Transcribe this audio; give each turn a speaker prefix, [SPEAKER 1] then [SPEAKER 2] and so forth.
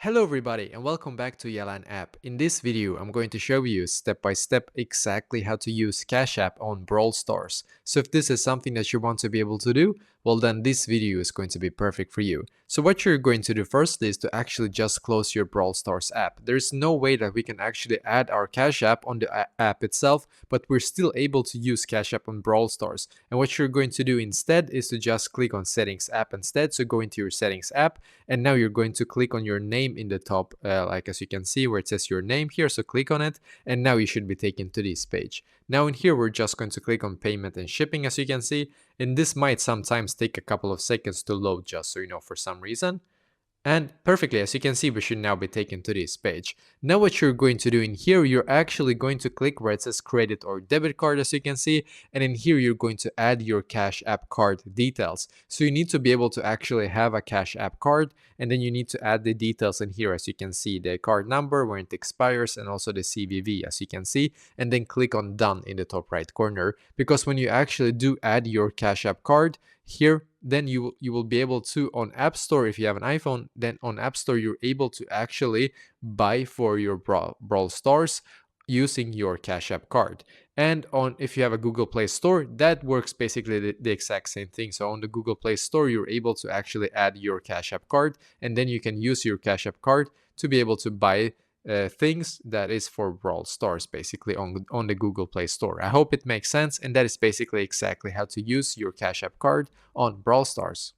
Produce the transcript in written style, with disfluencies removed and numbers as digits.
[SPEAKER 1] Hello everybody and welcome back to Yalan app. In this video, I'm going to show you step by step exactly how to use Cash App on Brawl Stars. So if this is something that you want to be able to do, well then this video is going to be perfect for you. So what you're going to do first is to actually just close your Brawl Stars app. There's no way that we can actually add our Cash App on the app itself, but we're still able to use Cash App on Brawl Stars. And what you're going to do instead is to just click on Settings app instead. So go into your Settings app and now you're going to click on your name in the top, like as you can see where it says your name here. So click on it and now you should be taken to this page. Now in here we're just going to click on payment and shipping, as you can see, and this might sometimes take a couple of seconds to load, just so you know, for some reason. And perfectly, as you can see, we should now be taken to this page. Now what you're going to do in here, you're actually going to click where it says credit or debit card, as you can see. And in here, you're going to add your Cash App card details. So you need to be able to actually have a Cash App card. And then you need to add the details in here, as you can see, the card number, when it expires, and also the CVV, as you can see. And then click on done in the top right corner. Because when you actually do add your Cash App card, here then you will be able to, on App Store, if you have an iPhone, then on App Store you're able to actually buy for your Brawl Stars using your Cash App card. And on, if you have a Google Play Store, that works basically the exact same thing. So on the Google Play Store, you're able to actually add your Cash App card, and then you can use your Cash App card to be able to buy things that is for Brawl Stars, basically on the Google Play Store. I hope it makes sense, and that is basically exactly how to use your Cash App card on Brawl Stars.